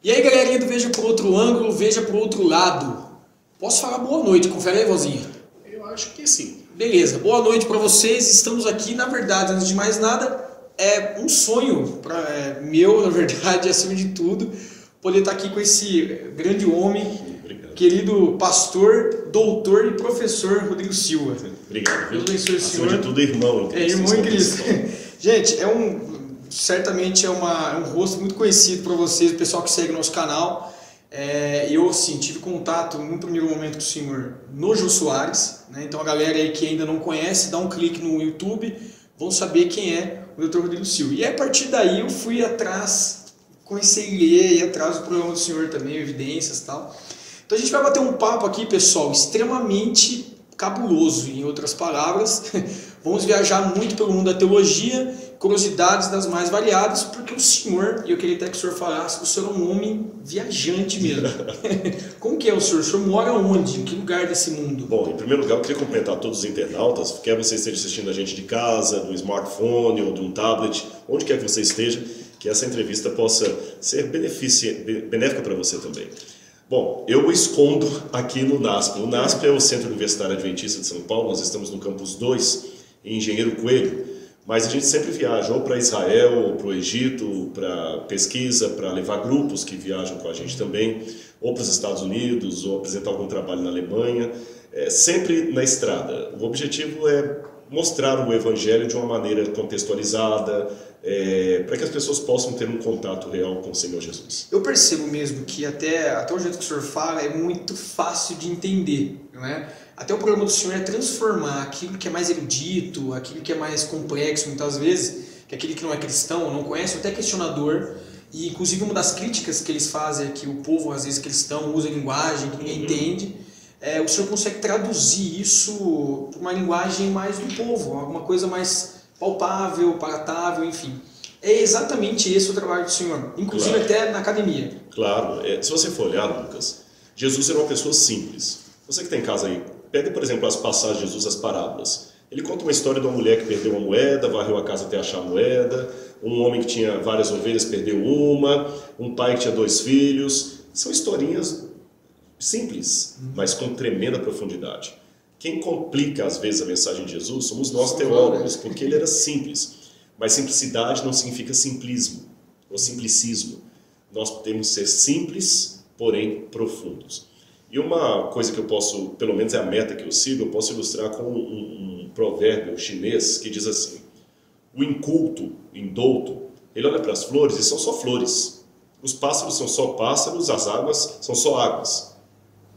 E aí, galerinha do Veja por Outro Ângulo, Veja por Outro Lado. Posso falar boa noite? Confere aí, vozinha. Eu acho que sim. Beleza, boa noite para vocês. Estamos aqui, na verdade, antes de mais nada, é um sonho meu, na verdade, acima de tudo, poder estar aqui com esse grande homem, Obrigado. Querido pastor, doutor e professor Rodrigo Silva. Obrigado. Deus abençoe o senhor. Acima de tudo, irmão. É, irmão em Cristo. Gente, certamente é um rosto muito conhecido para vocês, o pessoal que segue o nosso canal. Eu assim, tive contato no primeiro momento com o senhor no Jô Soares, né? Então a galera aí que ainda não conhece, dá um clique no YouTube, vão saber quem é o Dr. Rodrigo Silva. E a partir daí eu fui atrás, comecei a ler, ir atrás do programa do senhor também, evidências e tal. Então a gente vai bater um papo aqui, pessoal, extremamente cabuloso, em outras palavras. Vamos viajar muito pelo mundo da teologia, curiosidades das mais variadas, porque o senhor, e eu queria até que o senhor falasse, o senhor é um homem viajante mesmo. Como que é o senhor? O senhor mora onde? Em que lugar desse mundo? Bom, em primeiro lugar, eu queria cumprimentar todos os internautas, quer você esteja assistindo a gente de casa, do smartphone ou de um tablet, onde quer que você esteja, que essa entrevista possa ser benéfica para você também. Bom, eu o escondo aqui no NASP. O NASP é o Centro Universitário Adventista de São Paulo, nós estamos no Campus 2, em Engenheiro Coelho, mas a gente sempre viaja ou para Israel, ou para o Egito, para pesquisa, para levar grupos que viajam com a gente também, ou para os Estados Unidos, ou apresentar algum trabalho na Alemanha, sempre na estrada. O objetivo é mostrar o Evangelho de uma maneira contextualizada, para que as pessoas possam ter um contato real com o Senhor Jesus. Eu percebo mesmo que até o jeito que o senhor fala é muito fácil de entender, não é? Até o problema do senhor é transformar aquilo que é mais erudito, aquilo que é mais complexo, muitas vezes, que aquele que não é cristão, não conhece, até questionador, e inclusive uma das críticas que eles fazem é que o povo, às vezes cristão, usa linguagem que ninguém entende, o senhor consegue traduzir isso para uma linguagem mais do povo, alguma coisa mais palpável, palatável, enfim. É exatamente esse o trabalho do senhor, inclusive Claro. Até na academia. Claro, se você for olhar, Lucas, Jesus era uma pessoa simples. Você que tem em casa aí, pega, por exemplo, as passagens de Jesus, as parábolas. Ele conta uma história de uma mulher que perdeu uma moeda, varreu a casa até achar a moeda, um homem que tinha várias ovelhas perdeu uma, um pai que tinha 2 filhos. São historinhas simples, mas com tremenda profundidade. Quem complica, às vezes, a mensagem de Jesus somos nós teólogos, porque ele era simples. Mas simplicidade não significa simplismo, ou simplicismo. Nós temos que ser simples, porém profundos. E uma coisa que eu posso, pelo menos é a meta que eu sigo, eu posso ilustrar com um provérbio chinês que diz assim: o inculto, indouto, ele olha para as flores e são só flores. Os pássaros são só pássaros, as águas são só águas.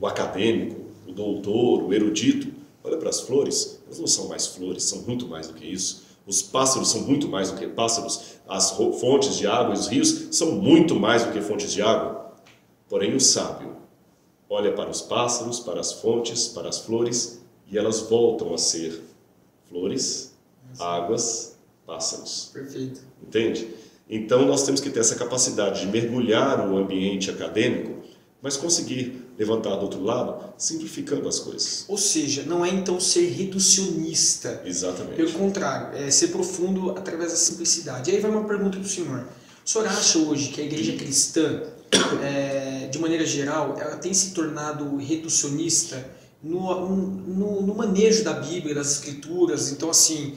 O acadêmico, o doutor, o erudito, olha para as flores, elas não são mais flores, são muito mais do que isso. Os pássaros são muito mais do que pássaros, as fontes de água e os rios são muito mais do que fontes de água. Porém, o sábio olha para os pássaros, para as fontes, para as flores, e elas voltam a ser flores, águas, pássaros. Perfeito. Entende? Então, nós temos que ter essa capacidade de mergulhar o ambiente acadêmico, mas conseguir levantar do outro lado, simplificando as coisas. Ou seja, não é então ser reducionista. Exatamente. Pelo contrário, é ser profundo através da simplicidade. E aí vai uma pergunta para o senhor. O senhor acha hoje que a igreja cristã, de maneira geral, ela tem se tornado reducionista no manejo da Bíblia, das Escrituras? Então, assim,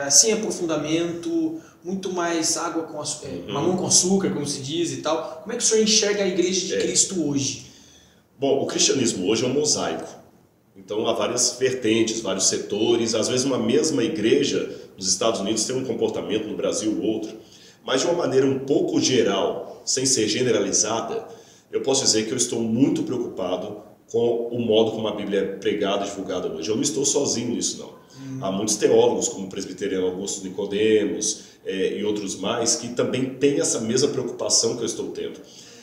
sem aprofundamento, muito mais água com mamão com açúcar, como se diz e tal. Como é que o senhor enxerga a igreja de Cristo hoje? Bom, o cristianismo hoje é um mosaico. Então há várias vertentes, vários setores. Às vezes uma mesma igreja nos Estados Unidos tem um comportamento, no Brasil outro. Mas de uma maneira um pouco geral, sem ser generalizada, eu posso dizer que eu estou muito preocupado com o modo como a Bíblia é pregada e divulgada hoje. Eu não estou sozinho nisso, não. Há muitos teólogos, como o presbiteriano Augusto Nicodemos e outros mais, que também têm essa mesma preocupação que eu estou tendo.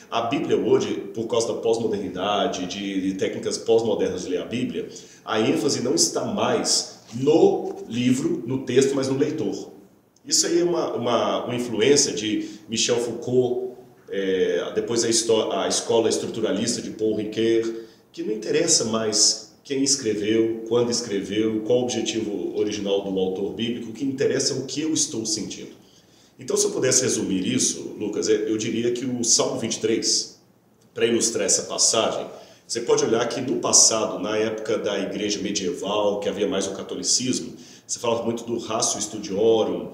A Bíblia hoje, por causa da pós-modernidade, de técnicas pós-modernas de ler a Bíblia, a ênfase não está mais no livro, no texto, mas no leitor. Isso aí é uma influência de Michel Foucault, depois a escola estruturalista de Paul Ricoeur, que não interessa mais quem escreveu, quando escreveu, qual o objetivo original do autor bíblico, o que interessa é o que eu estou sentindo. Então, se eu pudesse resumir isso, Lucas, eu diria que o Salmo 23, para ilustrar essa passagem, você pode olhar que no passado, na época da igreja medieval, que havia mais o catolicismo, você falava muito do ratio studiorum,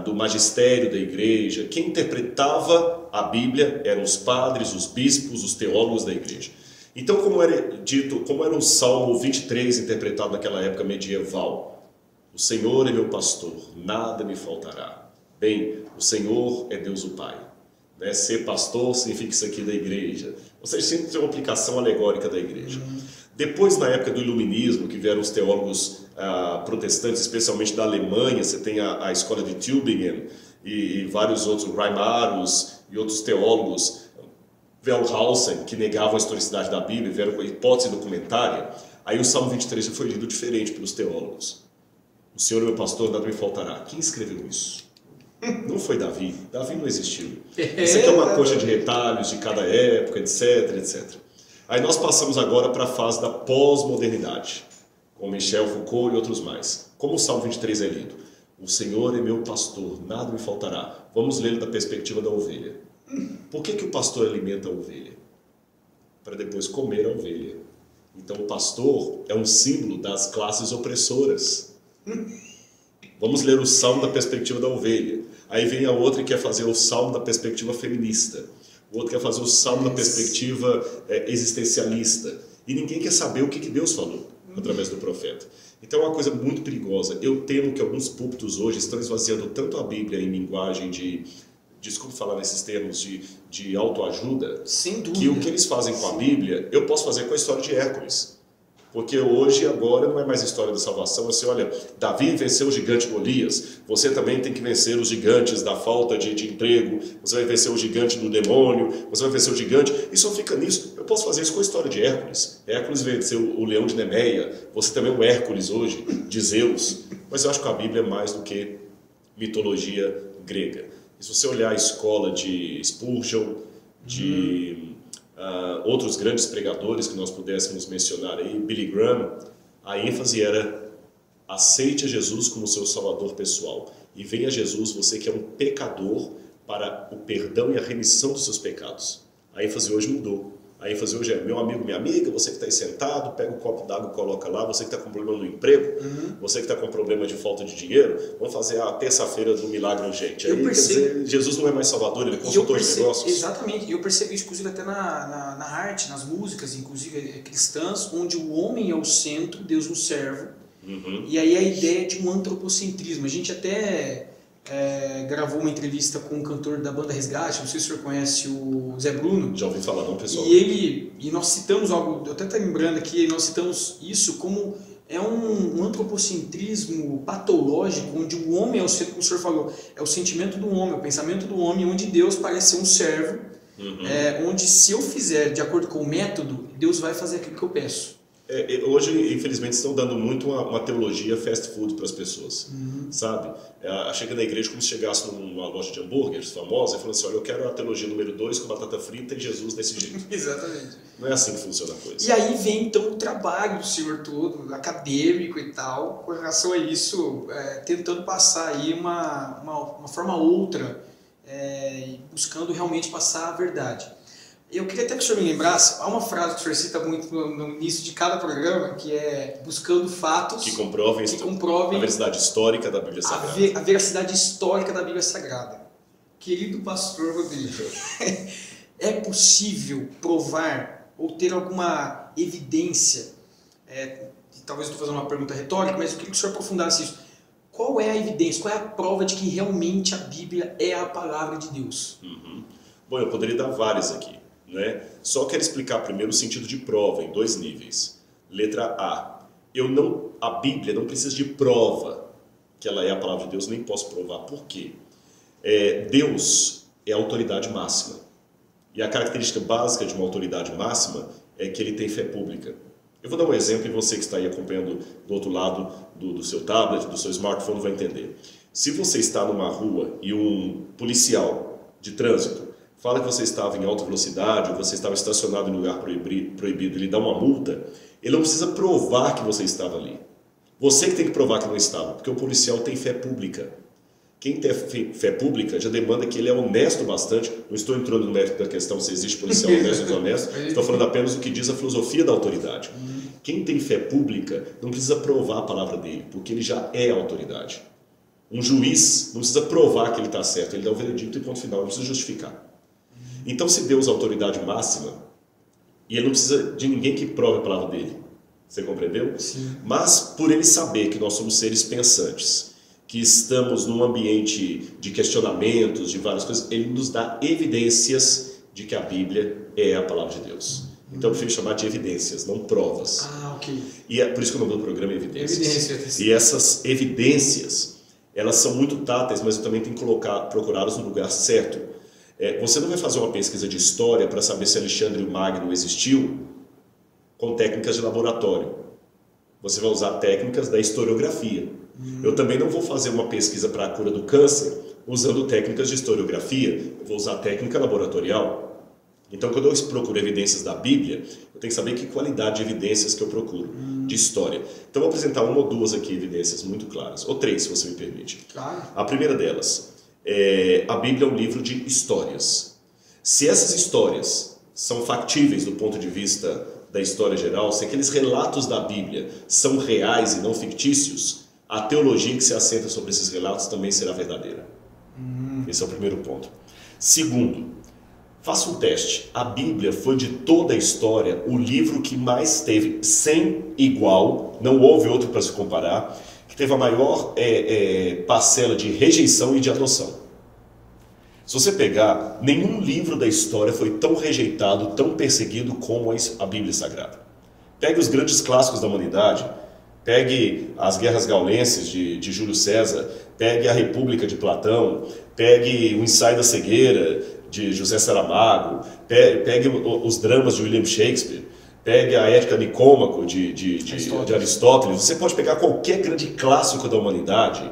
do magistério da igreja. Quem interpretava a Bíblia eram os padres, os bispos, os teólogos da igreja. Então, como era o Salmo 23 interpretado naquela época medieval? O Senhor é meu pastor, nada me faltará. Bem, o Senhor é Deus o Pai. Né? Ser pastor significa isso aqui da igreja. Ou seja, sempre tem uma aplicação alegórica da igreja. Depois, na época do Iluminismo, que vieram os teólogos protestantes, especialmente da Alemanha, você tem a escola de Tübingen e vários outros, Reimarus e outros teólogos, Wellhausen, que negavam a historicidade da Bíblia, vieram com a hipótese documentária. Aí o Salmo 23 já foi lido diferente pelos teólogos. O Senhor é meu pastor, nada me faltará. Quem escreveu isso? Não foi Davi. Davi não existiu. Isso aqui é uma coxa de retalhos de cada época, etc, etc. Aí nós passamos agora para a fase da pós-modernidade, com Michel Foucault e outros mais. Como o Salmo 23 é lido? O Senhor é meu pastor, nada me faltará. Vamos lê-lo da perspectiva da ovelha. Por que o pastor alimenta a ovelha? Para depois comer a ovelha. Então o pastor é um símbolo das classes opressoras. Vamos ler o Salmo da perspectiva da ovelha. Aí vem a outra que quer fazer o Salmo da perspectiva feminista. O outro quer fazer o Salmo da perspectiva existencialista. E ninguém quer saber o que Deus falou através do profeta. Então é uma coisa muito perigosa. Eu temo que alguns púlpitos hoje estão esvaziando tanto a Bíblia em linguagem de, desculpe falar nesses termos, de autoajuda, sem dúvida, que o que eles fazem com a Bíblia, eu posso fazer com a história de Hércules. Porque hoje, agora, não é mais história da salvação. Você olha, Davi venceu o gigante Golias. Você também tem que vencer os gigantes da falta de emprego. Você vai vencer o gigante do demônio. Você vai vencer o gigante. E só fica nisso. Eu posso fazer isso com a história de Hércules. Hércules venceu o leão de Nemeia. Você também é um Hércules hoje, de Zeus. Mas eu acho que a Bíblia é mais do que mitologia grega. E se você olhar a escola de Spurgeon, de outros grandes pregadores que nós pudéssemos mencionar aí, Billy Graham, a ênfase era: aceite a Jesus como seu salvador pessoal e venha a Jesus, você que é um pecador, para o perdão e a remissão dos seus pecados. A ênfase hoje mudou. A ênfase hoje é: meu amigo, minha amiga, você que está aí sentado, pega um copo d'água e coloca lá. Você que está com problema no emprego, você que está com problema de falta de dinheiro, vamos fazer a terça-feira do milagre urgente. Aí, quer dizer, Jesus não é mais salvador, ele é consultor de negócios. Exatamente, e eu percebi isso inclusive até na arte, nas músicas, inclusive cristãs, onde o homem é o centro, Deus o servo. E aí a ideia de um antropocentrismo. A gente até gravou uma entrevista com um cantor da banda Resgate, não sei se o senhor conhece o Zé Bruno. Já ouvi falar, não, pessoal. E nós citamos algo, eu até estou lembrando aqui, nós citamos isso como um antropocentrismo patológico, onde o homem é o centro, como o senhor falou, é o sentimento do homem, é o pensamento do homem, onde Deus parece ser um servo, onde se eu fizer de acordo com o método, Deus vai fazer aquilo que eu peço. Hoje, infelizmente, estão dando muito uma teologia fast food para as pessoas, sabe? Chega na igreja como se chegasse numa loja de hambúrgueres famosa e falando assim: olha, eu quero a teologia número 2 com batata frita e Jesus desse jeito. Exatamente. Não é assim que funciona a coisa. E aí vem então o trabalho do senhor todo, acadêmico e tal, com relação a isso, tentando passar aí uma forma outra, buscando realmente passar a verdade. Eu queria até que o senhor me lembrasse, há uma frase que o senhor cita muito no início de cada programa, que é buscando fatos que comprovem a veracidade histórica da Bíblia Sagrada. A veracidade histórica da Bíblia Sagrada. Querido pastor Rodrigo, é possível provar ou ter alguma evidência, talvez eu estou fazendo uma pergunta retórica, mas eu queria que o senhor aprofundasse isso. Qual é a evidência, qual é a prova de que realmente a Bíblia é a palavra de Deus? Bom, eu poderia dar várias aqui. Só quero explicar primeiro o sentido de prova em 2 níveis. Letra A. A Bíblia não precisa de prova que ela é a palavra de Deus, nem posso provar. Por quê? Deus é a autoridade máxima. E a característica básica de uma autoridade máxima é que ele tem fé pública. Eu vou dar um exemplo e você que está aí acompanhando do outro lado do seu tablet, do seu smartphone, vai entender. Se você está numa rua e um policial de trânsito fala que você estava em alta velocidade ou você estava estacionado em lugar proibido, ele dá uma multa, ele não precisa provar que você estava ali. Você que tem que provar que não estava, porque o policial tem fé pública. Quem tem fé pública já demanda que ele é honesto bastante. Não estou entrando no mérito da questão se existe policial honesto ou desonesto. Estou falando apenas do que diz a filosofia da autoridade. Quem tem fé pública não precisa provar a palavra dele, porque ele já é autoridade. Um juiz não precisa provar que ele está certo, ele dá o veredicto e ponto final, não precisa justificar. Então, se Deus é a autoridade máxima, e ele não precisa de ninguém que prove a palavra dele, você compreendeu? Sim. Mas, por ele saber que nós somos seres pensantes, que estamos num ambiente de questionamentos, de várias coisas, ele nos dá evidências de que a Bíblia é a palavra de Deus. Então eu prefiro chamar de evidências, não provas. Ah, ok. E é por isso que o nome do programa é Evidências. Evidências. E essas evidências, elas são muito táteis, mas eu também tenho que procurá-las no lugar certo. Você não vai fazer uma pesquisa de história para saber se Alexandre o Magno existiu com técnicas de laboratório. Você vai usar técnicas da historiografia. Eu também não vou fazer uma pesquisa para a cura do câncer usando técnicas de historiografia. Eu vou usar técnica laboratorial. Então, quando eu procuro evidências da Bíblia, eu tenho que saber que qualidade de evidências que eu procuro, de história. Então, eu vou apresentar uma ou duas aqui evidências muito claras, ou três, se você me permite. Claro. A primeira delas, a Bíblia é um livro de histórias. Se essas histórias são factíveis do ponto de vista da história geral, se aqueles relatos da Bíblia são reais e não fictícios, a teologia que se assenta sobre esses relatos também será verdadeira. Esse é o primeiro ponto. Segundo, faça um teste. A Bíblia foi de toda a história o livro que mais teve, sem igual, não houve outro para se comparar, que teve a maior parcela de rejeição e de adoção. Se você pegar, nenhum livro da história foi tão rejeitado, tão perseguido como a Bíblia Sagrada. Pegue os grandes clássicos da humanidade, pegue as Guerras Gaulenses de Júlio César, pegue a República de Platão, pegue o Ensaio da Cegueira de José Saramago, pegue os dramas de William Shakespeare, pegue a Ética Nicômaco de Aristóteles. Você pode pegar qualquer grande clássico da humanidade,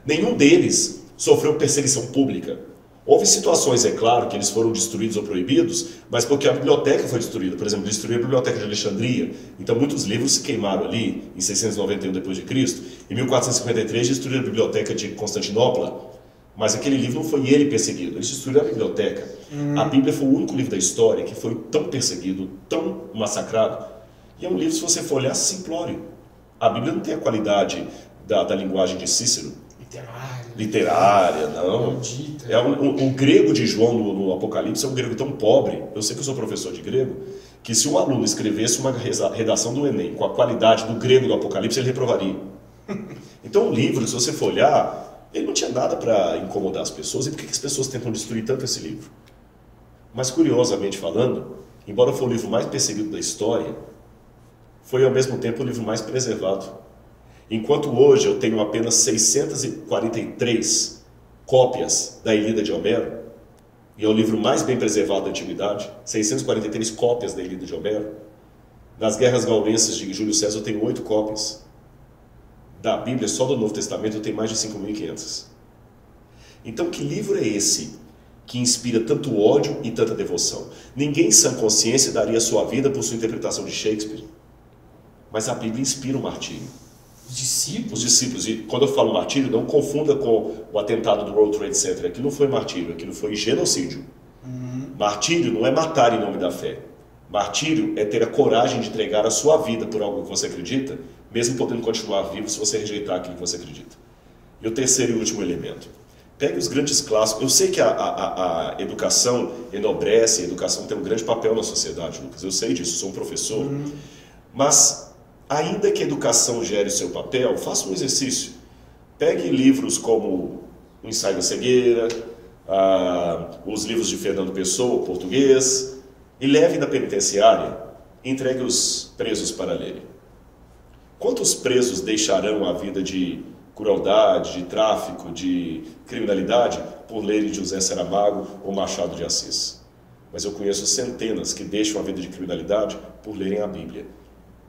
nenhum deles sofreu perseguição pública. Houve situações, é claro, que eles foram destruídos ou proibidos, mas porque a biblioteca foi destruída. Por exemplo, destruíram a biblioteca de Alexandria. Então, muitos livros se queimaram ali, em 691 d.C. Em 1453, destruíram a biblioteca de Constantinopla. Mas aquele livro não foi ele perseguido, eles destruíram a biblioteca. A Bíblia foi o único livro da história que foi tão perseguido, tão massacrado. E é um livro, se você for olhar, simplório. A Bíblia não tem a qualidade da linguagem de Cícero. Literária, não. O grego de João no Apocalipse é um grego tão pobre, eu sei que eu sou professor de grego, que se um aluno escrevesse uma redação do Enem com a qualidade do grego do Apocalipse, ele reprovaria. Então o livro, se você for olhar, ele não tinha nada para incomodar as pessoas. E por que as pessoas tentam destruir tanto esse livro? Mas curiosamente falando, embora for o livro mais perseguido da história, foi ao mesmo tempo o livro mais preservado. Enquanto hoje eu tenho apenas 643 cópias da Ilíada de Homero, e é o livro mais bem preservado da antiguidade, 643 cópias da Ilíada de Homero. Nas Guerras Gaulenses de Júlio César eu tenho 8 cópias. Da Bíblia, só do Novo Testamento, eu tenho mais de 5.500. Então, que livro é esse que inspira tanto ódio e tanta devoção? Ninguém em sã consciência daria sua vida por sua interpretação de Shakespeare. Mas a Bíblia inspira o martírio. Os discípulos. E quando eu falo martírio, não confunda com o atentado do World Trade Center. Aquilo não foi martírio, aquilo foi genocídio. Martírio não é matar em nome da fé. Martírio é ter a coragem de entregar a sua vida por algo que você acredita, mesmo podendo continuar vivo se você rejeitar aquilo que você acredita. E o terceiro e último elemento. Pegue os grandes clássicos. Eu sei que a educação enobrece, a educação tem um grande papel na sociedade, Lucas. Eu sei disso, sou um professor. Mas ainda que a educação gere o seu papel, faça um exercício. Pegue livros como O Ensaio da Cegueira, os livros de Fernando Pessoa, português, e leve na penitenciária e entregue os presos para lerem. Quantos presos deixarão a vida de crueldade, de tráfico, de criminalidade por lerem José Saramago ou Machado de Assis? Mas eu conheço centenas que deixam a vida de criminalidade por lerem a Bíblia.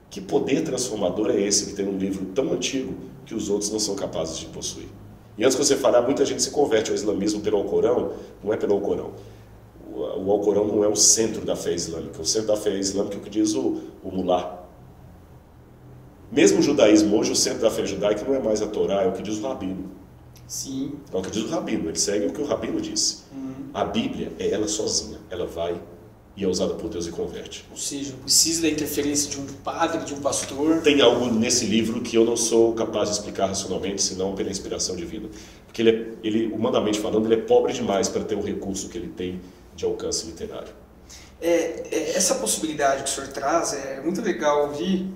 Que poder transformador é esse que tem um livro tão antigo que os outros não são capazes de possuir? E antes que você falar, muita gente se converte ao islamismo pelo Alcorão. Não é pelo Alcorão. O Alcorão não é o centro da fé islâmica. O centro da fé islâmica é o que diz o mulá. Mesmo o judaísmo hoje, o centro da fé judaica não é mais a Torá, é o que diz o rabino. Sim. Não acredita no rabino, ele segue o que o rabino disse. A Bíblia é ela sozinha, ela vai e é usada por Deus e converte. Ou seja, não precisa da interferência de um padre, de um pastor. Tem algo nesse livro que eu não sou capaz de explicar racionalmente, senão pela inspiração divina. Porque ele, humanamente falando, ele é pobre demais para ter o recurso que ele tem de alcance literário. Essa possibilidade que o senhor traz é muito legal ouvir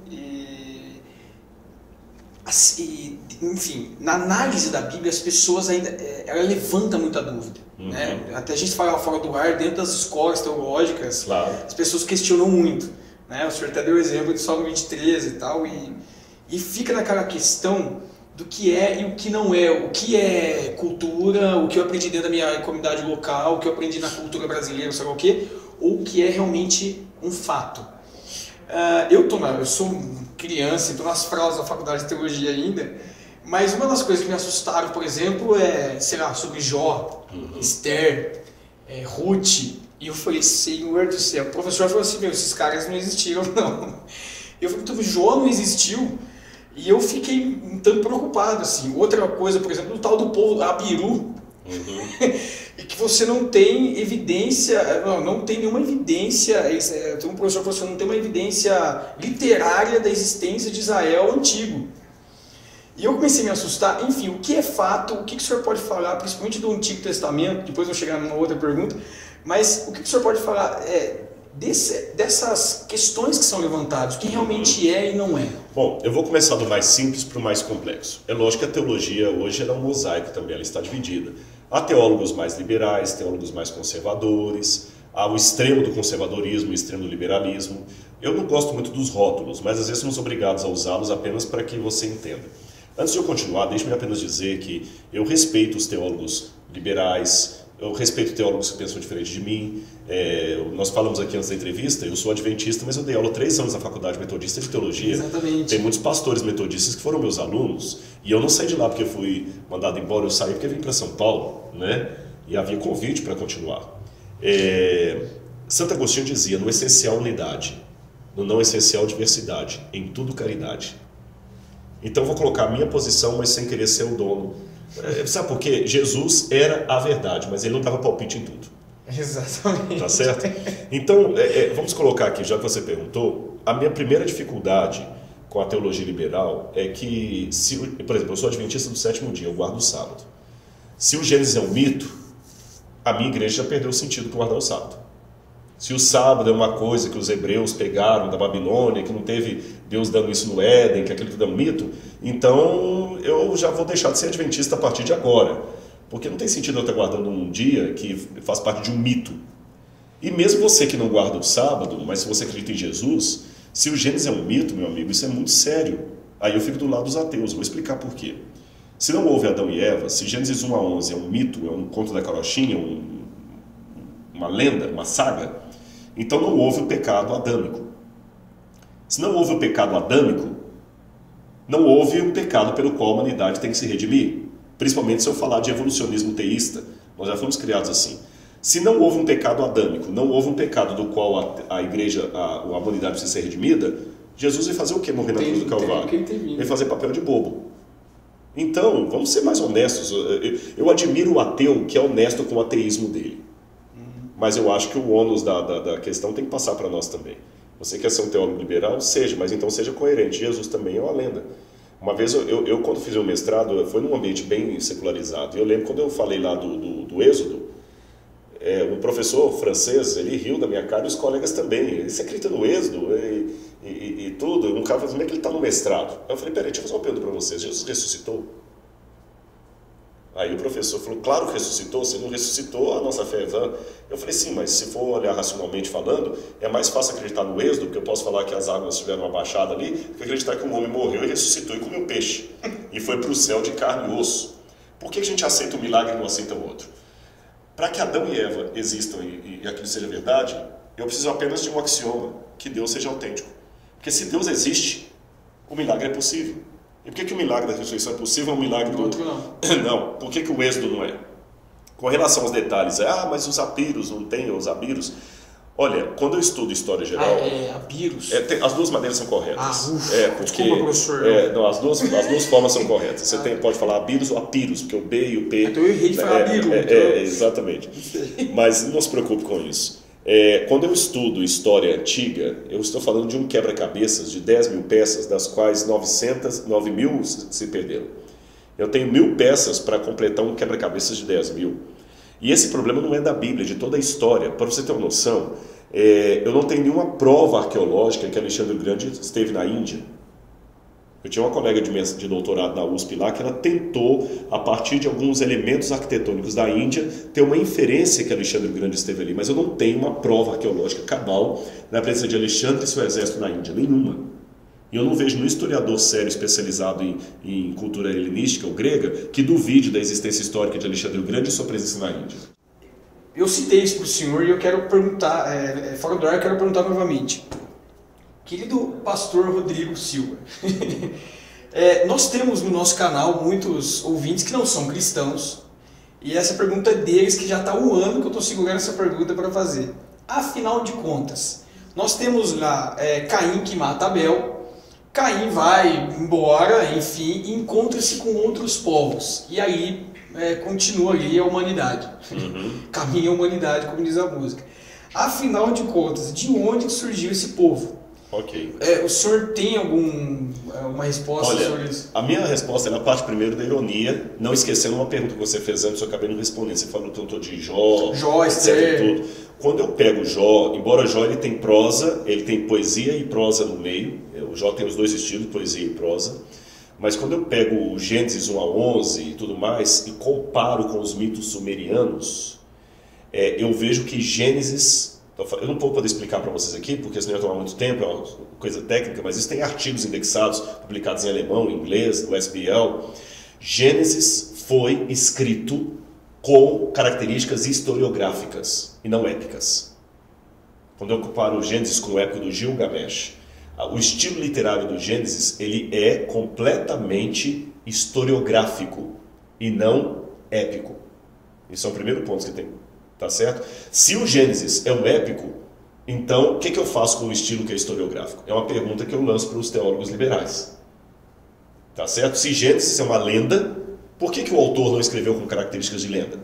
enfim, na análise da Bíblia as pessoas ainda ela levanta muita dúvida, né? Até a gente fala fora do ar, dentro das escolas teológicas, claro, as pessoas questionam muito, né? O senhor até deu o exemplo de Salmo 23 e tal, e fica naquela questão do que é e o que não é, o que é cultura, o que eu aprendi dentro da minha comunidade local, o que eu aprendi na cultura brasileira, sei lá o quê, ou o que é realmente um fato. Eu sou criança, estou nas fraudes da faculdade de teologia ainda, mas uma das coisas que me assustaram, por exemplo, sei lá, sobre Jó, Esther, Ruth, e eu falei, Senhor do céu, o professor falou assim, esses caras não existiram, não. Eu falei, então, Jó não existiu, e eu fiquei um tanto preocupado, assim. Outra coisa, por exemplo, o tal do povo Abiru, e que você não tem evidência, não tem nenhuma evidência, tem um professor que falou assim, não tem uma evidência literária da existência de Israel antigo. E eu comecei a me assustar, enfim, o que é fato, o que o senhor pode falar, principalmente do Antigo Testamento, depois eu vou chegar numa outra pergunta, mas o que o senhor pode falar dessas questões que são levantadas, o que realmente é e não é? Bom, eu vou começar do mais simples para o mais complexo. É lógico que a teologia hoje é um mosaico também, ela está dividida. Há teólogos mais liberais, teólogos mais conservadores, há o extremo do conservadorismo, o extremo do liberalismo. Eu não gosto muito dos rótulos, mas às vezes somos obrigados a usá-los apenas para que você entenda. Antes de eu continuar, deixe-me apenas dizer que eu respeito os teólogos liberais, eu respeito teólogos que pensam diferente de mim. Nós falamos aqui antes da entrevista, eu sou adventista, mas eu dei aula 3 anos na faculdade metodista de teologia. Exatamente. Tem muitos pastores metodistas que foram meus alunos, e eu não saí de lá porque fui mandado embora, eu saí porque vim para São Paulo, né? E havia convite para continuar. Santo Agostinho dizia, no essencial unidade, no não essencial diversidade, em tudo caridade. Então vou colocar a minha posição, mas sem querer ser o dono. Sabe por quê? Jesus era a verdade, mas ele não dava palpite em tudo. Exatamente. Tá certo? Então, vamos colocar aqui, já que você perguntou, a minha primeira dificuldade com a teologia liberal é que, por exemplo, eu sou adventista do 7º dia, eu guardo o sábado. Se o Gênesis é um mito, a minha igreja já perdeu o sentido por guardar o sábado. Se o sábado é uma coisa que os hebreus pegaram da Babilônia, que não teve Deus dando isso no Éden, que aquilo tudo é um mito, então eu já vou deixar de ser adventista a partir de agora. Porque não tem sentido eu estar guardando um dia que faz parte de um mito. E mesmo você que não guarda o sábado, mas se você acredita em Jesus, se o Gênesis é um mito, meu amigo, isso é muito sério. Aí eu fico do lado dos ateus, vou explicar por quê. Se não houve Adão e Eva, se Gênesis 1 a 11 é um mito, é um conto da carochinha, uma lenda, uma saga, então não houve o pecado adâmico. Se não houve o pecado adâmico, não houve um pecado pelo qual a humanidade tem que se redimir. Principalmente se eu falar de evolucionismo teísta, nós já fomos criados assim. Se não houve um pecado adâmico, não houve um pecado do qual a igreja, a humanidade precisa ser redimida, Jesus vai fazer o quê? Morrer na cruz do Calvário? Vai fazer papel de bobo. Então, vamos ser mais honestos. Eu admiro o ateu que é honesto com o ateísmo dele. Mas eu acho que o ônus da questão tem que passar para nós também. Você quer ser um teólogo liberal? Seja, mas então seja coerente. Jesus também é uma lenda. Uma vez, eu quando fiz o mestrado, foi num ambiente bem secularizado. E eu lembro quando eu falei lá do Êxodo, o professor francês, ele riu da minha cara e os colegas também. Você acredita no Êxodo e tudo? Um cara falou, como é que ele está no mestrado? Eu falei, peraí, deixa eu fazer uma pergunta para vocês. Jesus ressuscitou? Aí o professor falou, claro que ressuscitou, se não ressuscitou, a nossa fé é vã. Eu falei, sim, mas se for olhar racionalmente falando, é mais fácil acreditar no Êxodo, porque eu posso falar que as águas tiveram uma baixada ali, do que acreditar que um homem morreu e ressuscitou e comeu peixe. E foi para o céu de carne e osso. Por que a gente aceita um milagre e não aceita o outro? Para que Adão e Eva existam e aquilo seja verdade, eu preciso apenas de um axioma, que Deus seja autêntico. Porque se Deus existe, o milagre é possível. E por que o milagre da ressurreição é possível, o milagre do outro não? Não. Por que o Êxodo não é? Com relação aos detalhes, mas os apiros não tem, os abiros. Olha, quando eu estudo história geral... Abiros. As duas maneiras são corretas. Porque, desculpa, professor. Não, as duas formas são corretas. Você pode falar abiros ou apiros, porque o B e o P... Então eu errei de falar abiru. Exatamente. Mas não se preocupe com isso. Quando eu estudo história antiga, eu estou falando de um quebra-cabeças de 10.000 peças, das quais 9.000 se perderam. Eu tenho 1.000 peças para completar um quebra-cabeças de 10.000. E esse problema não é da Bíblia, é de toda a história. Para você ter uma noção, eu não tenho nenhuma prova arqueológica que Alexandre o Grande esteve na Índia. Eu tinha uma colega de doutorado na USP lá que ela tentou, a partir de alguns elementos arquitetônicos da Índia, ter uma inferência que Alexandre o Grande esteve ali. Mas eu não tenho uma prova arqueológica cabal na presença de Alexandre e seu exército na Índia, nenhuma. E eu não vejo nenhum historiador sério especializado em cultura helenística ou grega que duvide da existência histórica de Alexandre o Grande e sua presença na Índia. Eu citei isso para o senhor e eu quero perguntar, fora do ar, eu quero perguntar novamente. Querido pastor Rodrigo Silva, nós temos no nosso canal muitos ouvintes que não são cristãos e essa pergunta é deles, que já está há um ano que eu estou segurando essa pergunta para fazer. Afinal de contas, nós temos lá Caim que mata Abel. Caim vai embora, enfim, e encontra-se com outros povos. E aí continua ali a humanidade. Caminha a humanidade, como diz a música. Afinal de contas, de onde surgiu esse povo? Ok. O senhor tem alguma resposta sobre isso? A minha resposta ela parte primeiro da ironia, não esquecendo uma pergunta que você fez antes, eu acabei não respondendo. Você falou tanto de Jó, etc. Tudo. Quando eu pego Jó, embora Jó ele tem prosa, ele tem poesia e prosa no meio. O Jó tem os dois estilos, poesia e prosa. Mas quando eu pego o Gênesis 1 a 11 e tudo mais, e comparo com os mitos sumerianos, eu vejo que Gênesis... Eu não vou poder explicar para vocês aqui, porque senão ia tomar muito tempo, é uma coisa técnica, mas isso tem artigos indexados, publicados em alemão, em inglês, no SBL. Gênesis foi escrito com características historiográficas e não épicas. Quando eu comparo o Gênesis com o épico do Gilgamesh, o estilo literário do Gênesis ele é completamente historiográfico e não épico. Esse é o primeiro ponto que tem. Tá certo? Se o Gênesis é um épico, então o que eu faço com o estilo que é historiográfico? É uma pergunta que eu lanço para os teólogos liberais. Tá certo? Se Gênesis é uma lenda, por que o autor não escreveu com características de lenda?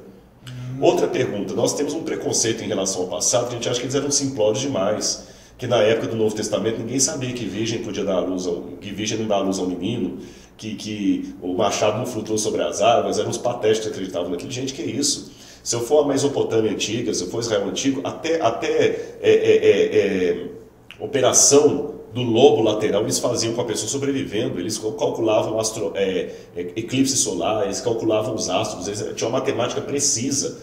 Outra pergunta, nós temos um preconceito em relação ao passado, que a gente acha que eles eram simplórios demais, que na época do Novo Testamento ninguém sabia que virgem podia dar à luz, que virgem não dá à luz ao menino, que o machado não flutuou sobre as águas, eram os patéticos que acreditavam naquilo. Gente, que isso? Se eu for a Mesopotâmia antiga, se eu for Israel antigo, até operação do lobo lateral eles faziam com a pessoa sobrevivendo, eles calculavam eclipse solar, eles calculavam os astros, eles tinham uma matemática precisa.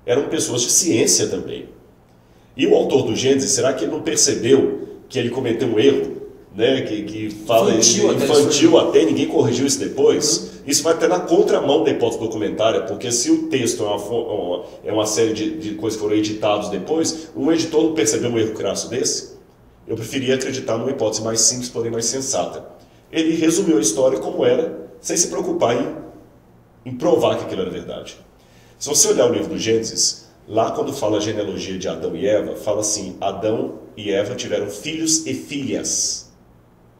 Eram pessoas de ciência também. E o autor do Gênesis, será que ele não percebeu que ele cometeu um erro? Né? Que fala infantil até, ninguém corrigiu isso depois? Isso vai até na contramão da hipótese documentária, porque se o texto é uma série de coisas que foram editados depois, um editor não percebeu um erro crasso desse? Eu preferia acreditar numa hipótese mais simples, porém mais sensata. Ele resumiu a história como era, sem se preocupar em provar que aquilo era verdade. Se você olhar o livro do Gênesis, lá quando fala a genealogia de Adão e Eva, fala assim, Adão e Eva tiveram filhos e filhas,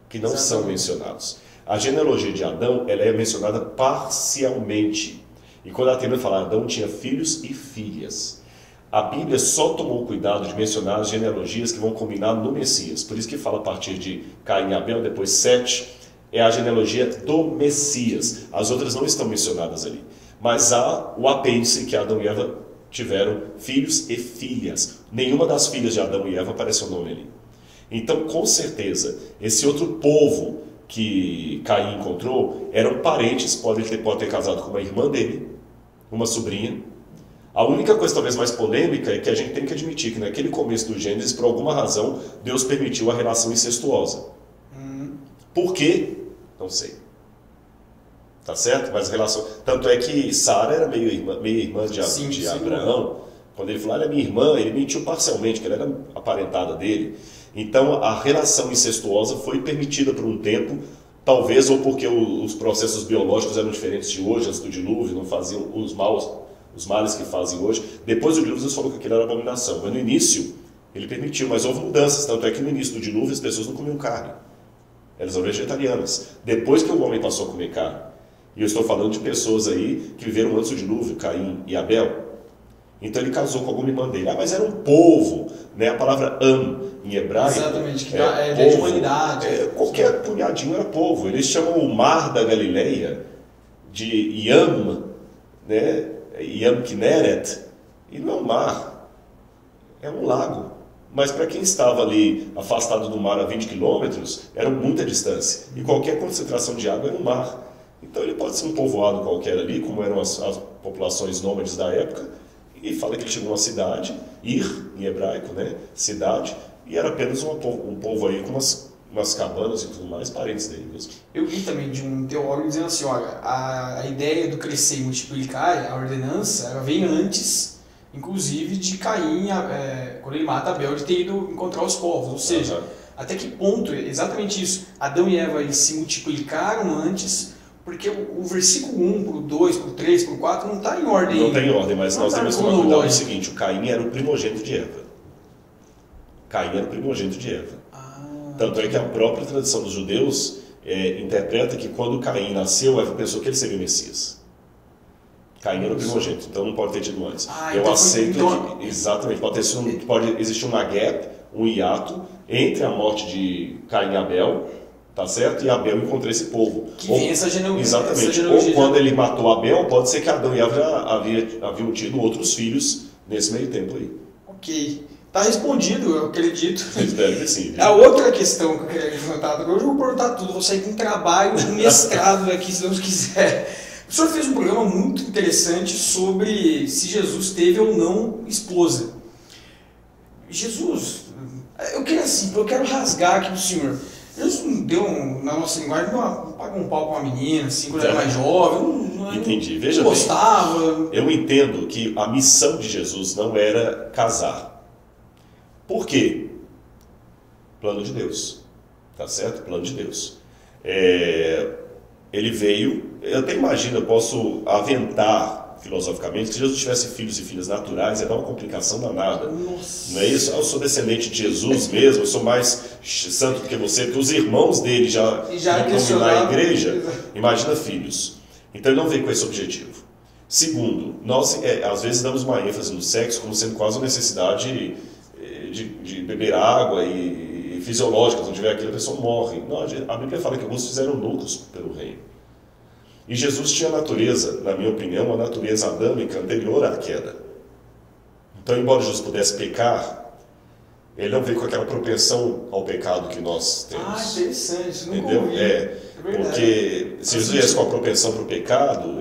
que não são mencionados. A genealogia de Adão ela é mencionada parcialmente. E quando ela termina de falar, Adão tinha filhos e filhas. A Bíblia só tomou cuidado de mencionar as genealogias que vão combinar no Messias. Por isso que fala a partir de Caim e Abel, depois Sete, é a genealogia do Messias. As outras não estão mencionadas ali. Mas há o apêndice que Adão e Eva tiveram filhos e filhas. Nenhuma das filhas de Adão e Eva aparece o nome ali. Então, com certeza, esse outro povo que Caim encontrou eram parentes, pode ter casado com uma irmã dele, uma sobrinha. A única coisa talvez mais polêmica é que a gente tem que admitir que naquele começo do Gênesis, por alguma razão, Deus permitiu a relação incestuosa. Por quê? Não sei. Tá certo? Mas a relação... Tanto é que Sara era meio irmã de Abraão. Quando ele falou, ela é minha irmã, ele mentiu parcialmente, que ela era aparentada dele. Então, a relação incestuosa foi permitida por um tempo, talvez ou porque os processos biológicos eram diferentes de hoje, antes do dilúvio, não faziam os males que fazem hoje. Depois do dilúvio, Deus falou que aquilo era abominação. Mas no início, Ele permitiu, mas houve mudanças. Tanto é que no início do dilúvio as pessoas não comiam carne. Elas eram vegetarianas. Depois que o homem passou a comer carne, e eu estou falando de pessoas aí que viveram antes do dilúvio, Caim e Abel. Então ele casou com alguma irmã dele. Ah, mas era um povo, né? A palavra em hebraico. Exatamente, que é de humanidade. Qualquer punhadinho era povo. Eles chamam o mar da Galileia de Yam, né? Yam Kinneret, e não é um mar, é um lago. Mas para quem estava ali afastado do mar a 20 quilômetros, era muita distância. E qualquer concentração de água era um mar. Então ele pode ser um povoado qualquer ali, como eram as populações nômades da época, e fala que ele chegou a uma cidade, Ir, em hebraico, né? Cidade, e era apenas um povo aí com umas cabanas e tudo mais, parentes dele mesmo. Eu li também de um teólogo dizendo assim, olha, a ideia do crescer e multiplicar, a ordenança, ela vem antes, inclusive, de Caim, quando ele mata Abel, de ter ido encontrar os povos. Ou seja, até que ponto, exatamente isso, Adão e Eva eles se multiplicaram antes, porque o versículo 1 para o 2, para o 3, para o 4 não está em ordem. Não tem ordem, mas nós temos que tomar cuidado com o seguinte, o Caim era o primogênito de Eva. Caim era o primogênito de Eva. Tanto é que a própria tradição dos judeus interpreta que quando Caim nasceu, Eva pensou que ele seria o Messias. Caim era o primogênito, então não pode ter tido antes. Eu aceito que, exatamente, pode existir uma gap, um hiato, entre a morte de Caim e Abel, tá certo? E Abel encontrou esse povo. Que vem essa genealogia. Exatamente. Ou quando ele matou Abel, pode ser que Adão e Eva já haviam tido outros filhos nesse meio tempo aí. Ok. Tá respondido, eu acredito. Espero que sim. A outra questão que eu queria levantar, hoje eu vou perguntar tudo, vou sair com um trabalho, um mestrado aqui, se Deus quiser. O senhor fez um programa muito interessante sobre se Jesus teve ou não esposa. Jesus, eu quero rasgar aqui pro senhor. Jesus não deu, na nossa linguagem, não pagou um pau pra uma menina, assim, quando era mais jovem, entendi. Veja não gostava. Bem, eu entendo que a missão de Jesus não era casar. Por quê? Plano de Deus. Tá certo? Plano de Deus. Ele veio, eu até imagino, eu posso aventar filosoficamente, que se Jesus tivesse filhos e filhas naturais, ia dar uma complicação danada. Nossa. Não é isso? Eu sou descendente de Jesus mesmo, eu sou mais santo do que você, porque os irmãos dele já estão na igreja. Imagina filhos. Então ele não veio com esse objetivo. Segundo, nós às vezes damos uma ênfase no sexo como sendo quase uma necessidade de beber água e fisiológica, se não tiver aquilo a pessoa morre. Não, a Bíblia fala que alguns fizeram lucros pelo reino. E Jesus tinha a natureza, na minha opinião, a natureza adâmica anterior à queda. Então, embora Jesus pudesse pecar, ele não veio com aquela propensão ao pecado que nós temos. Ah, interessante, isso não entendeu? ouvi. Porque se Jesus viesse com a propensão para o pecado,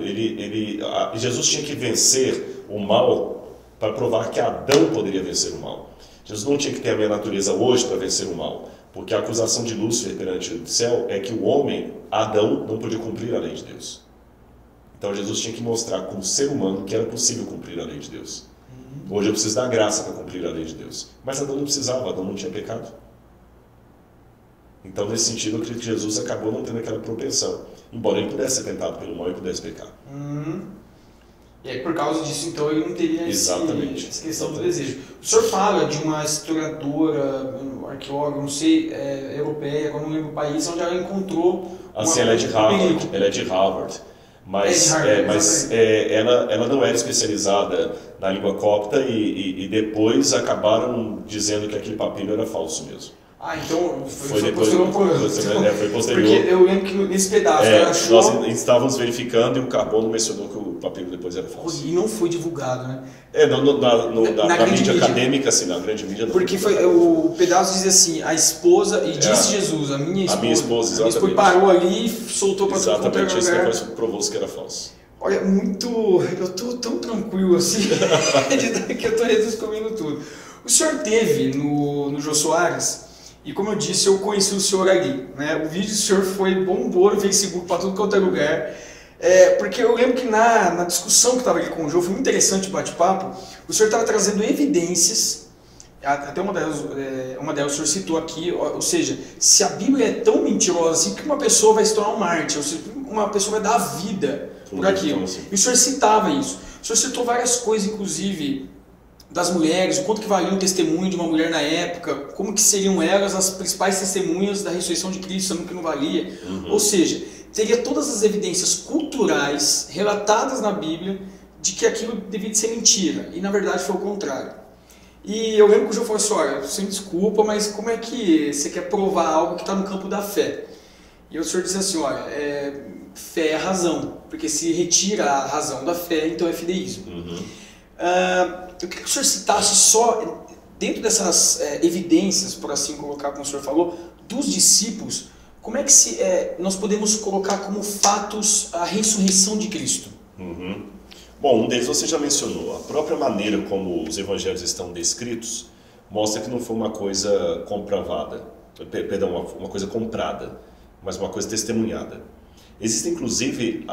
Jesus tinha que vencer o mal para provar que Adão poderia vencer o mal. Jesus não tinha que ter a minha natureza hoje para vencer o mal. Porque a acusação de Lúcifer perante o céu é que o homem, Adão, não podia cumprir a lei de Deus. Então Jesus tinha que mostrar como ser humano que era possível cumprir a lei de Deus. Hoje eu preciso da graça para cumprir a lei de Deus. Mas Adão não precisava, Adão não tinha pecado. Então nesse sentido eu acredito que Jesus acabou não tendo aquela propensão. Embora ele pudesse ser tentado pelo mal e pudesse pecar. E aí, por causa disso, então, ele não teria essa questão do desejo. O senhor fala de uma historiadora, arqueóloga, não sei, europeia, eu não lembro o país, onde ela encontrou... Assim, ela é de Harvard. Ela é de Harvard. Mas ela não era especializada na língua copta e depois acabaram dizendo que aquele papiro era falso mesmo. Ah, então foi posterior. Foi posterior. Porque eu lembro que nesse pedaço nós estávamos verificando e o Carbono mencionou que o papiro depois era falso. E não foi divulgado, né? Na mídia acadêmica, assim, na grande mídia não. Porque o pedaço dizia assim, a esposa, e disse Jesus, a minha esposa, exatamente. Parou ali e soltou para todo mundo. Exatamente, isso depois provou-se que era falso. Olha, eu tô tão tranquilo assim, que eu tô redescobrindo tudo. O senhor teve no Jô Soares, e como eu disse, eu conheci o senhor ali, né? O vídeo do senhor bombou no Facebook para tudo quanto é lugar. Porque eu lembro que na discussão que estava ali com o Jô, foi muito interessante o bate-papo, o senhor estava trazendo evidências, até uma delas o senhor citou aqui, ou seja, se a Bíblia é tão mentirosa assim, que uma pessoa vai se tornar um mártir, ou seja, uma pessoa vai dar a vida por aquilo. E o senhor citava isso. O senhor citou várias coisas, inclusive das mulheres, o quanto que valia um testemunho de uma mulher na época, como que seriam elas as principais testemunhas da ressurreição de Cristo, sabendo que não valia. Ou seja, teria todas as evidências culturais relatadas na Bíblia de que aquilo devia de ser mentira, e na verdade foi o contrário. E eu lembro que o João falou assim, olha, sem desculpa, mas como é que você quer provar algo que está no campo da fé? E o senhor disse assim, olha, fé é razão, porque se retira a razão da fé, então é fideísmo. Eu queria que o senhor citasse só, dentro dessas evidências, por assim colocar, como o senhor falou, dos discípulos, como é que nós podemos colocar como fatos a ressurreição de Cristo? Bom, um deles você já mencionou. A própria maneira como os evangelhos estão descritos mostra que não foi uma coisa comprovada, perdão, uma coisa comprada, mas uma coisa testemunhada. Existem, inclusive,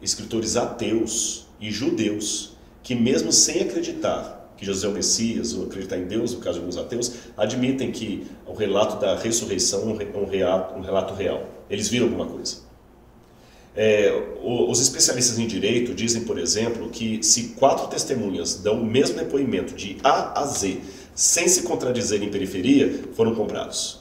escritores ateus e judeus que, mesmo sem acreditar que Jesus é o Messias, ou acreditar em Deus, no caso de alguns ateus, admitem que o relato da ressurreição é um relato real. Eles viram alguma coisa. Os especialistas em direito dizem, por exemplo, que se 4 testemunhas dão o mesmo depoimento de A a Z, sem se contradizer em periferia, foram comprados.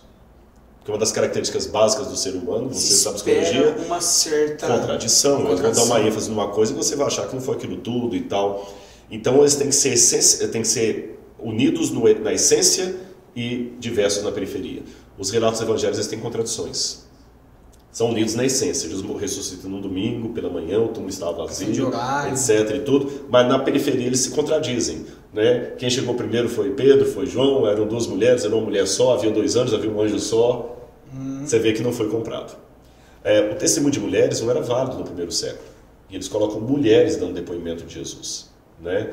Porque uma das características básicas do ser humano, você sabe psicologia, uma certa contradição. Eu vou dar uma ênfase numa coisa e você vai achar que não foi aquilo tudo e tal. Então eles têm que ser unidos na essência e diversos na periferia. Os relatos evangélicos têm contradições. São unidos na essência. Jesus ressuscita no domingo, pela manhã, o túmulo estava vazio, etc. e tudo, mas na periferia eles se contradizem. Né? Quem chegou primeiro foi Pedro, foi João, eram 2 mulheres, era uma mulher só, havia 2 anjos, havia um anjo só. Você vê que não foi comprado. O testemunho de mulheres não era válido no primeiro século. E eles colocam mulheres dando depoimento de Jesus. Né?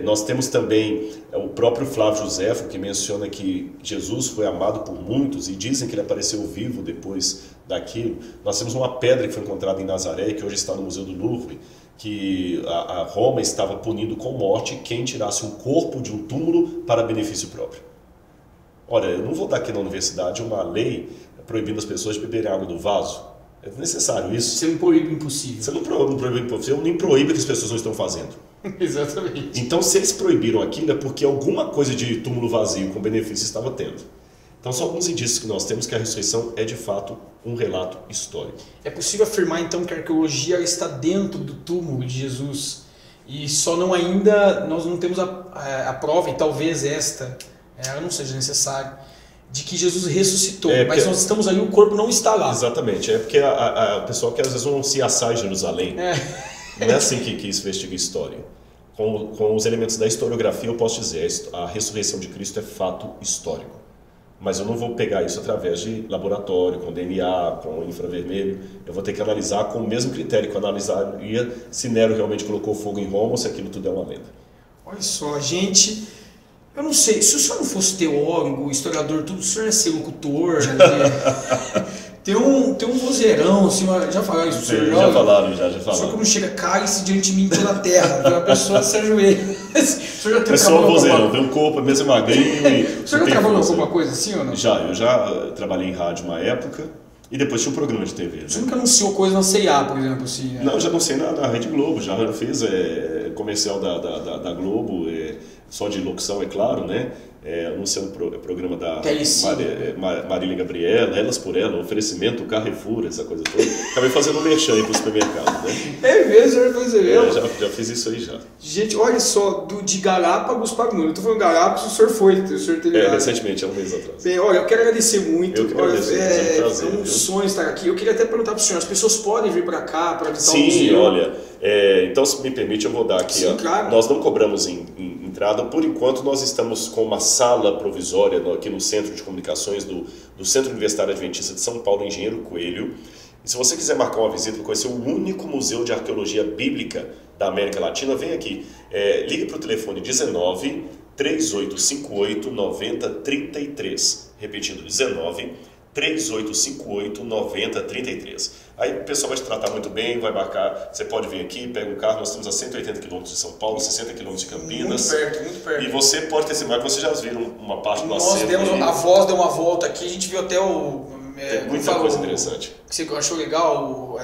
Nós temos também o próprio Flávio Joséfo, que menciona que Jesus foi amado por muitos e dizem que ele apareceu vivo depois daquilo. Nós temos uma pedra que foi encontrada em Nazaré, que hoje está no Museu do Louvre, que a Roma estava punindo com morte quem tirasse um corpo de um túmulo para benefício próprio. Olha, eu não vou dar aqui na universidade uma lei proibindo as pessoas de beberem água do vaso. É necessário isso? Você não proíbe o impossível. Você não proíbe o impossível, nem proíbe o que as pessoas não estão fazendo. Exatamente. Então, se eles proibiram aquilo, é porque alguma coisa de túmulo vazio com benefício estava tendo. Então, são alguns indícios que nós temos que a ressurreição é, de fato, um relato histórico. É possível afirmar, então, que a arqueologia está dentro do túmulo de Jesus e só não ainda, nós não temos a prova, e talvez esta não seja necessário, de que Jesus ressuscitou, mas nós estamos ali, o corpo não está lá. Exatamente, porque o pessoal quer às vezes um CSI em Jerusalém. Não é assim que se investiga a história. Com os elementos da historiografia eu posso dizer, a ressurreição de Cristo é fato histórico. Mas eu não vou pegar isso através de laboratório, com DNA, com infravermelho. Eu vou ter que analisar com o mesmo critério que eu analisaria se Nero realmente colocou fogo em Roma ou se aquilo tudo é uma lenda. Olha só, gente... Eu não sei, se o senhor não fosse teólogo, historiador, tudo, o senhor ia ser locutor, tem um vozeirão, assim, já falaram isso, senhor? Já falaram. O senhor quando chega, cai-se diante de mim toda a terra, vê uma pessoa se ajoelha. O senhor já tem um vozeirão, tem um corpo mesmo magrinho. O senhor já trabalhou com alguma coisa assim ou não? Eu já trabalhei em rádio uma época e depois tinha um programa de TV. Né? Você nunca anunciou coisa na C&A, por exemplo? Assim, Não, já anunciei na Rede Globo, já fiz comercial da Globo, só de locução, é claro, né? Anunciando o programa da Marília Gabriela, Elas por Ela, oferecimento, Carrefour, essa coisa toda. Acabei fazendo um merchan aí para o supermercado, né? É mesmo, já fiz isso aí já. Gente, olha só, de Galápagos para o mundo. Eu estou falando Galápagos, o senhor teve recentemente, há um mês atrás. Bem, olha, eu quero agradecer muito. Eu que agradeço, é um prazer. É um sonho estar aqui. Eu queria até perguntar para o senhor, as pessoas podem vir para cá para visitar o museu? Sim, olha, então se me permite eu vou dar aqui. Sim, claro. Nós não cobramos entrada, por enquanto nós estamos com uma sala provisória aqui no Centro de Comunicações do Centro Universitário Adventista de São Paulo, Engenheiro Coelho. E se você quiser marcar uma visita para conhecer o único museu de arqueologia bíblica da América Latina, vem aqui. Ligue para o telefone 19 3858 9033. Repetindo, 19 3858 9033. Aí o pessoal vai te tratar muito bem, vai marcar. Você pode vir aqui, pega um carro. Nós estamos a 180 km de São Paulo, 60 km de Campinas. Muito perto. E você pode testemunhar que vocês já viram uma parte do acervo. A voz deu uma volta aqui, a gente viu até tem muita coisa interessante. Que você achou legal,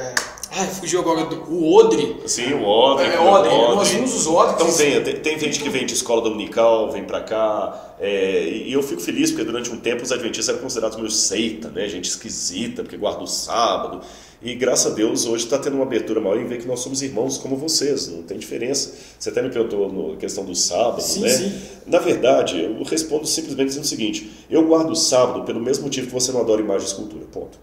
Ai, fugiu agora o odre. Sim, o odre. Odre. Nós vimos os odres. Então tem gente que vem de escola dominical, vem pra cá, e eu fico feliz porque durante um tempo os adventistas eram considerados meio seita, né? Gente esquisita, porque guarda o sábado. E graças a Deus hoje está tendo uma abertura maior em ver que nós somos irmãos como vocês, não tem diferença. Você até me perguntou na questão do sábado, sim, né? Sim. Na verdade, eu respondo simplesmente dizendo o seguinte: eu guardo o sábado pelo mesmo motivo que você não adora imagem e escultura, ponto.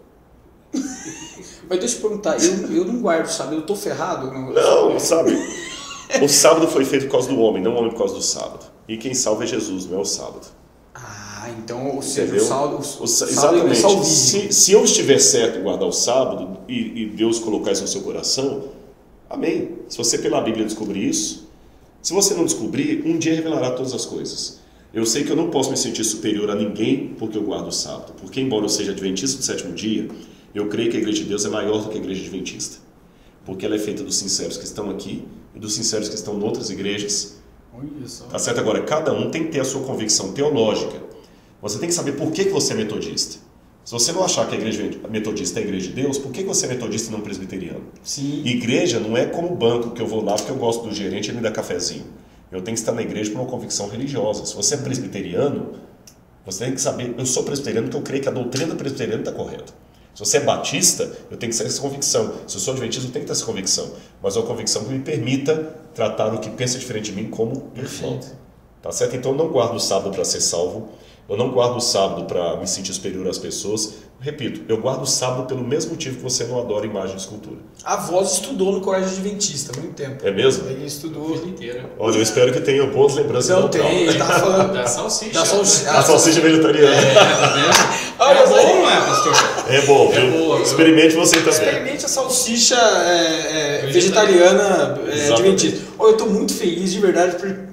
Mas deixa eu perguntar, eu não guardo o sábado, eu tô ferrado? Não, sabe? O sábado foi feito por causa do homem, não o homem por causa do sábado. E quem salva é Jesus, não é o sábado. Ah, então, ou seja, o sábado exatamente. É se eu estiver certo em guardar o sábado e Deus colocar isso no seu coração, amém. Se você pela Bíblia descobrir isso, se você não descobrir, um dia revelará todas as coisas. Eu sei que eu não posso me sentir superior a ninguém porque eu guardo o sábado. Porque embora eu seja adventista do sétimo dia, eu creio que a igreja de Deus é maior do que a igreja adventista. Porque ela é feita dos sinceros que estão aqui e dos sinceros que estão em outras igrejas. Tá certo? Agora, cada um tem que ter a sua convicção teológica. Você tem que saber por que você é metodista. Se você não achar que a igreja metodista é a igreja de Deus, por que você é metodista e não presbiteriano? Sim. Igreja não é como banco que eu vou lá porque eu gosto do gerente e ele me dá cafezinho. Eu tenho que estar na igreja por uma convicção religiosa. Se você é presbiteriano, você tem que saber, eu sou presbiteriano porque eu creio que a doutrina presbiteriana está correta. Se você é batista, eu tenho que ter essa convicção. Se eu sou adventista, eu tenho que ter essa convicção. Mas é uma convicção que me permita tratar o que pensa diferente de mim como irmão. Tá certo? Então eu não guardo o sábado para ser salvo. Eu não guardo o sábado para me sentir superior às pessoas. Repito, eu guardo o sábado pelo mesmo motivo que você não adora imagem e escultura. A voz estudou no colégio adventista há muito tempo. É mesmo? Ele estudou a vida inteira. Olha, eu espero que tenha boas lembranças. Não tem, ele tava falando da salsicha. A salsicha vegetariana. Tá vendo? É bom, não é, pastor? É bom, viu? Boa, experimente você também. Experimente a salsicha vegetariana adventista. Eu estou muito feliz, de verdade, por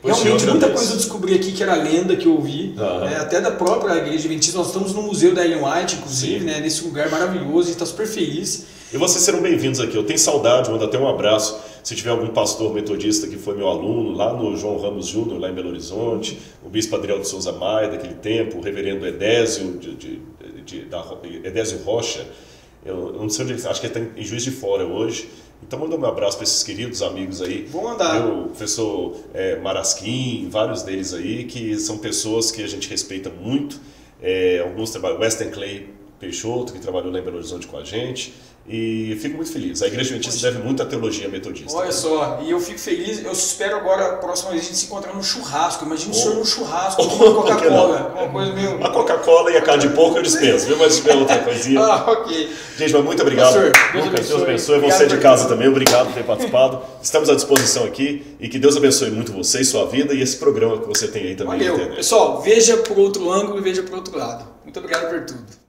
realmente muita coisa eu descobri aqui que era lenda que eu ouvi, até da própria igreja adventista. Nós estamos no Museu da Ellen White, inclusive, né, nesse lugar maravilhoso, a gente está super feliz. E vocês serão bem-vindos aqui. Eu tenho saudade, mando até um abraço. Se tiver algum pastor metodista que foi meu aluno, lá no João Ramos Júnior, lá em Belo Horizonte, o bispo Adriel de Souza Maia, daquele tempo, o reverendo Edésio, Edésio Rocha, eu não sei onde ele está, acho que ele está em Juiz de Fora hoje. Então manda um abraço para esses queridos amigos aí. Vou mandar. O professor Marasquim, vários deles aí, que são pessoas que a gente respeita muito. Alguns trabalham, Weston Clay Peixoto, que trabalhou lá em Belo Horizonte com a gente. E fico muito feliz. A igreja adventista deve muito à teologia metodista. Olha só, e eu fico feliz. Eu espero agora, a próxima vez, a gente se encontrar num churrasco. Imagina o senhor num churrasco com uma Coca-Cola. Uma coisa meio... A Coca-Cola e a carne de porco eu dispenso, viu? Mas se tiver outra coisinha. Ok. Gente, mas muito obrigado. Deus abençoe. Você de casa também, obrigado por ter participado. Estamos à disposição aqui e que Deus abençoe muito você e sua vida e esse programa que você tem aí também. Valeu. Pessoal, veja por outro ângulo e veja por outro lado. Muito obrigado por tudo.